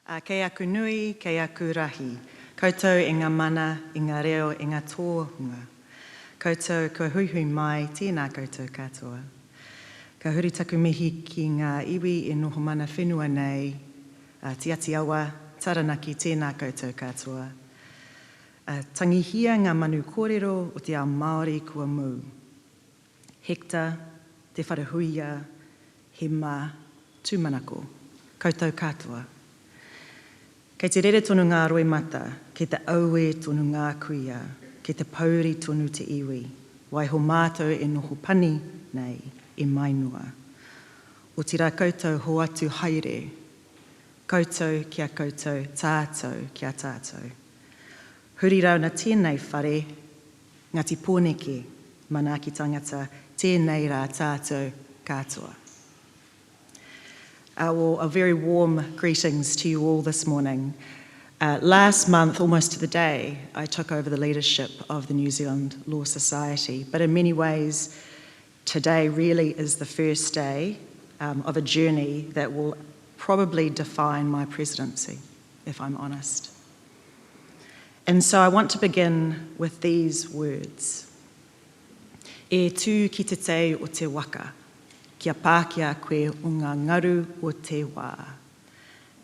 Kei aku nui, kei aku rahi. Koutou i ngā mana, i ngā reo, i ngā tōhunga. Koutou kua hui mai, tēnā koutou katoa. Ka huri taku mihi ki ngā iwi e noho mana whenua nei, tiati awa, taranaki, tēnā koutou katoa. Tangihia ngā manu kōrero o te ao Māori kua mū. Hector, te wharahuia, he mā, tūmanako, koutou katoa. Kei te rere tonu ngā roi mata, kei te aue tonu ngā kuia, kei te pauri tonu te iwi, waiho mātou e noho pani nei e mainua. O tira koutou ho atu haere, koutou kia koutou, tātou kia tātou. Huri rauna tēnei whare, ngati pōneke, mana ki tangata, tēnei rā tātou katoa. A very warm greetings to you all this morning. Last month, almost to the day, I took over the leadership of the New Zealand Law Society, but in many ways, today really is the first day of a journey that will probably define my presidency, if I'm honest. And so I want to begin with these words. E tū ki te te o te waka. Kia pakia koe o ngā ngaru o te wā.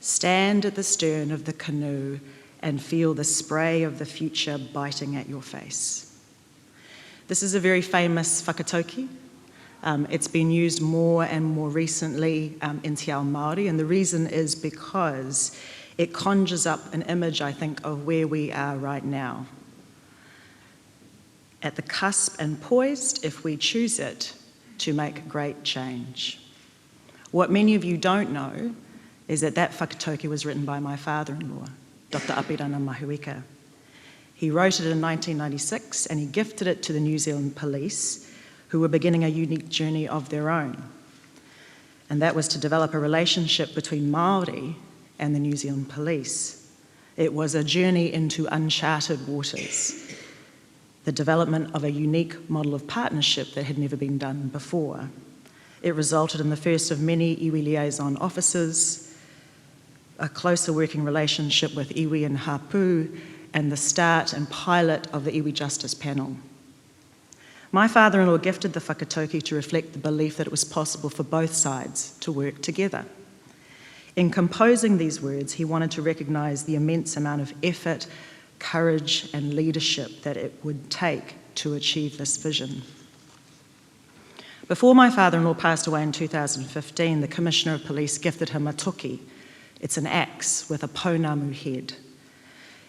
Stand at the stern of the canoe and feel the spray of the future biting at your face. This is a very famous whakatauki. It's been used more and more recently in te ao Māori, and the reason is because it conjures up an image, I think, of where we are right now. At the cusp and poised, if we choose it, to make great change. What many of you don't know is that that whakatauki was written by my father-in-law, Dr. Apirana Mahuika. He wrote it in 1996 and he gifted it to the New Zealand Police, who were beginning a unique journey of their own. And that was to develop a relationship between Māori and the New Zealand Police. It was a journey into uncharted waters, the development of a unique model of partnership that had never been done before. It resulted in the first of many iwi liaison officers, a closer working relationship with iwi and hapu, and the start and pilot of the iwi justice panel. My father-in-law gifted the whakatauki to reflect the belief that it was possible for both sides to work together. In composing these words, he wanted to recognise the immense amount of effort, courage and leadership that it would take to achieve this vision. Before my father-in-law passed away in 2015, the Commissioner of Police gifted him a toki. It's an axe with a pounamu head.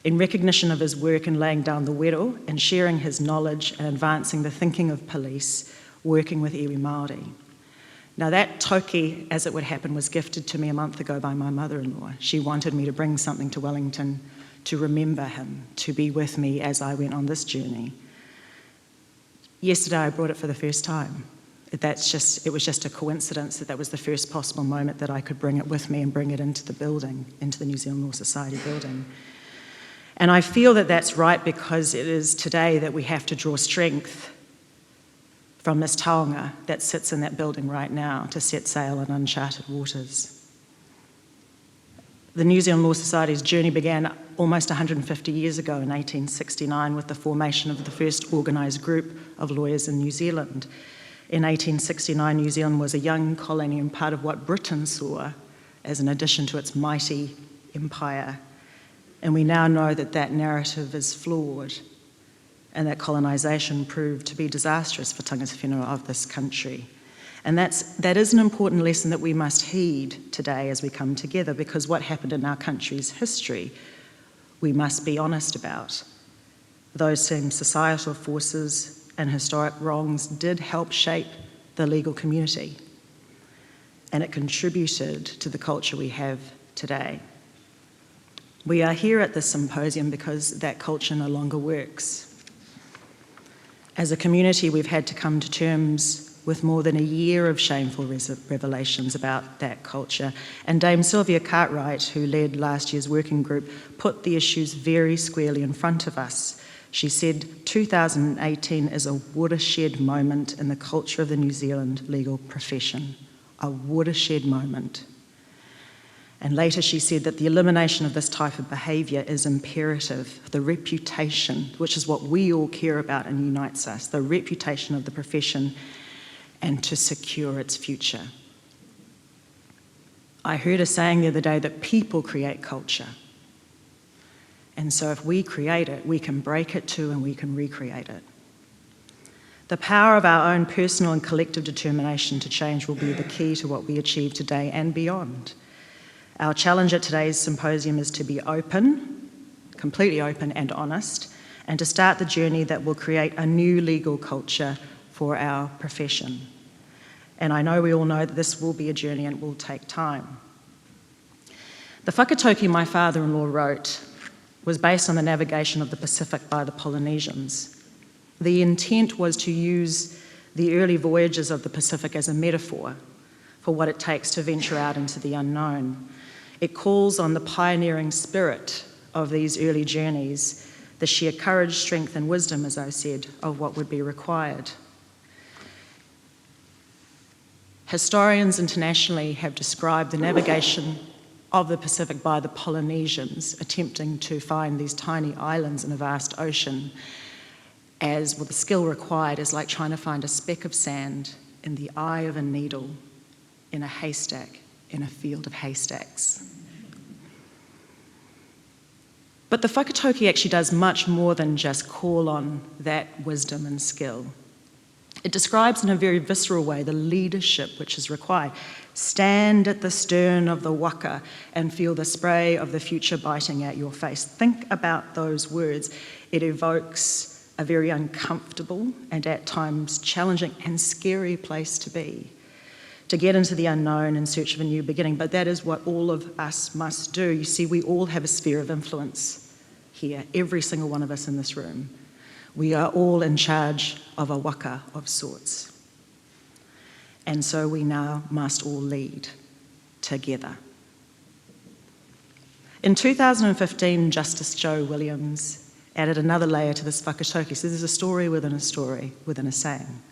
In recognition of his work in laying down the wero and sharing his knowledge and advancing the thinking of police, working with iwi Māori. Now that toki, as it would happen, was gifted to me a month ago by my mother-in-law. She wanted me to bring something to Wellington to remember him, to be with me as I went on this journey. Yesterday I brought it for the first time. It was just a coincidence that was the first possible moment that I could bring it with me and bring it into the building, into the New Zealand Law Society building. And I feel that that's right because it is today that we have to draw strength from this taonga that sits in that building right now to set sail in uncharted waters. The New Zealand Law Society's journey began almost 150 years ago in 1869 with the formation of the first organised group of lawyers in New Zealand. In 1869, New Zealand was a young colony and part of what Britain saw as an addition to its mighty empire. And we now know that that narrative is flawed and that colonisation proved to be disastrous for tangata whenua of this country. And that is an important lesson that we must heed today as we come together, because what happened in our country's history, we must be honest about. Those same societal forces and historic wrongs did help shape the legal community, and it contributed to the culture we have today. We are here at this symposium because that culture no longer works. As a community, we've had to come to terms with more than a year of shameful revelations about that culture. And Dame Sylvia Cartwright, who led last year's working group, put the issues very squarely in front of us. She said 2018 is a watershed moment in the culture of the New Zealand legal profession. A watershed moment. And later she said that the elimination of this type of behaviour is imperative. The reputation, which is what we all care about and unites us, the reputation of the profession, and to secure its future. I heard a saying the other day that people create culture. And so if we create it, we can break it too and we can recreate it. The power of our own personal and collective determination to change will be the key to what we achieve today and beyond. Our challenge at today's symposium is to be open, completely open and honest, and to start the journey that will create a new legal culture for our profession. And I know we all know that this will be a journey and it will take time. The whakatauki my father-in-law wrote was based on the navigation of the Pacific by the Polynesians. The intent was to use the early voyages of the Pacific as a metaphor for what it takes to venture out into the unknown. It calls on the pioneering spirit of these early journeys, the sheer courage, strength, and wisdom, as I said, of what would be required. Historians internationally have described the navigation of the Pacific by the Polynesians, attempting to find these tiny islands in a vast ocean, as well, the skill required is like trying to find a speck of sand in the eye of a needle in a haystack, in a field of haystacks. But the whakatauki actually does much more than just call on that wisdom and skill. It describes in a very visceral way the leadership which is required. Stand at the stern of the waka and feel the spray of the future biting at your face. Think about those words. It evokes a very uncomfortable and at times challenging and scary place to be, to get into the unknown in search of a new beginning. But that is what all of us must do. You see, we all have a sphere of influence here, every single one of us in this room. We are all in charge of a waka of sorts. And so we now must all lead together. In 2015, Justice Joe Williams added another layer to this whakatauki. So there's a story within a story, within a saying.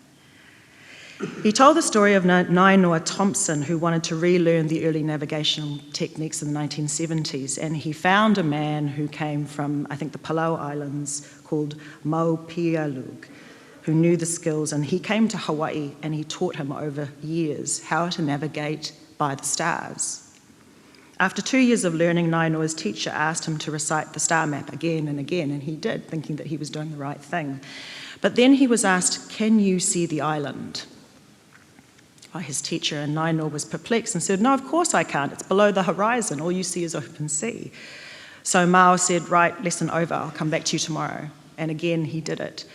He told the story of Nainoa Thompson, who wanted to relearn the early navigational techniques in the 1970s, and he found a man who came from, I think, the Palau Islands, called Maupialug, who knew the skills, and he came to Hawaii and he taught him over years how to navigate by the stars. After 2 years of learning, Nainoa's teacher asked him to recite the star map again and again, and he did, thinking that he was doing the right thing. But then he was asked, "Can you see the island?" by his teacher, and Nainoa was perplexed and said, "No, of course I can't. It's below the horizon. All you see is open sea." So Mao said, "Right, lesson over. I'll come back to you tomorrow." And again, he did it.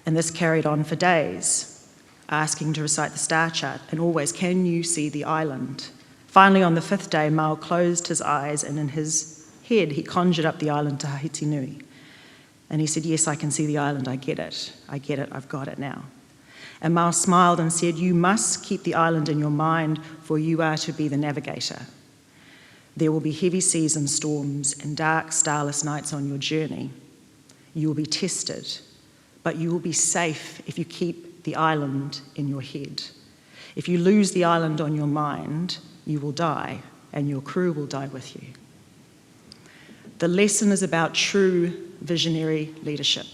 And this carried on for days, asking to recite the star chart, and always, "Can you see the island?" Finally, on the 5th day, Mao closed his eyes, and in his head, he conjured up the island Tahiti Nui. And he said, "Yes, I can see the island. I get it. I've got it now." And Mao smiled and said, "You must keep the island in your mind, for you are to be the navigator. There will be heavy seas and storms and dark, starless nights on your journey. You will be tested, but you will be safe if you keep the island in your head. If you lose the island on your mind, you will die, and your crew will die with you." The lesson is about true visionary leadership.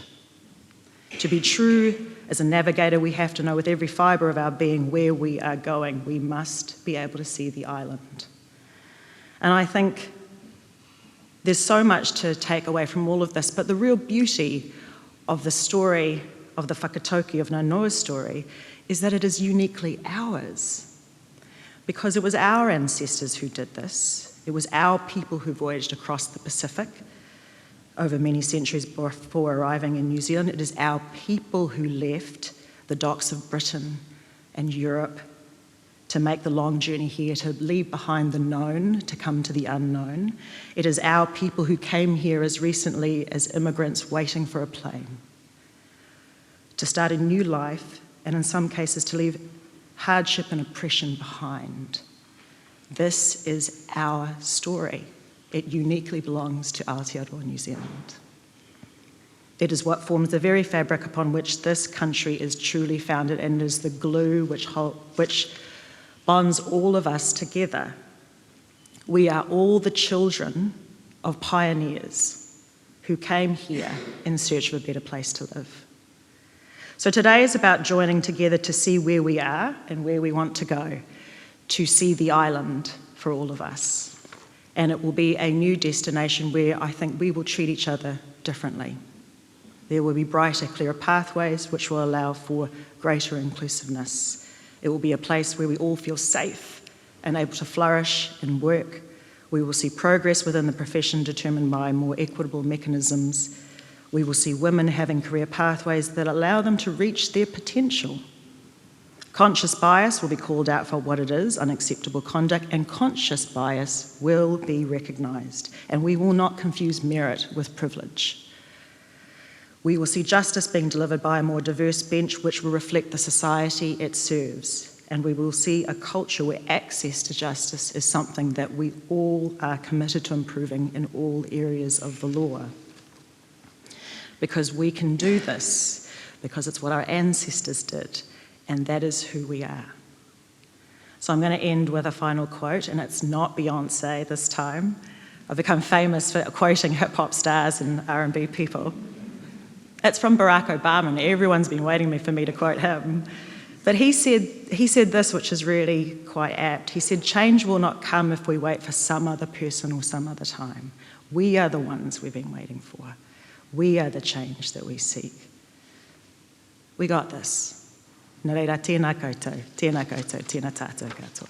To be true as a navigator, we have to know with every fibre of our being where we are going. We must be able to see the island. And I think there's so much to take away from all of this, but the real beauty of the story of the whakatauki, of Nainoa's story, is that it is uniquely ours. Because it was our ancestors who did this. It was our people who voyaged across the Pacific over many centuries before arriving in New Zealand. It is our people who left the docks of Britain and Europe to make the long journey here, to leave behind the known, to come to the unknown. It is our people who came here as recently as immigrants waiting for a plane, to start a new life, and in some cases to leave hardship and oppression behind. This is our story. It uniquely belongs to Aotearoa New Zealand. It is what forms the very fabric upon which this country is truly founded, and is the glue which bonds all of us together. We are all the children of pioneers who came here in search of a better place to live. So today is about joining together to see where we are and where we want to go, to see the island for all of us. And it will be a new destination where I think we will treat each other differently. There will be brighter, clearer pathways which will allow for greater inclusiveness. It will be a place where we all feel safe and able to flourish and work. We will see progress within the profession determined by more equitable mechanisms. We will see women having career pathways that allow them to reach their potential. Conscious bias will be called out for what it is, unacceptable conduct, and conscious bias will be recognised, and we will not confuse merit with privilege. We will see justice being delivered by a more diverse bench which will reflect the society it serves, and we will see a culture where access to justice is something that we all are committed to improving in all areas of the law. Because we can do this, because it's what our ancestors did, and that is who we are. So I'm going to end with a final quote, and it's not Beyonce this time. I've become famous for quoting hip-hop stars and R&B people. It's from Barack Obama, and everyone's been waiting for me to quote him. But he said this, which is really quite apt. He said, "Change will not come if we wait for some other person or some other time. We are the ones we've been waiting for. We are the change that we seek." We got this. Nā reira, tēnā koutou, tēnā koutou, tēnā tātou katoa.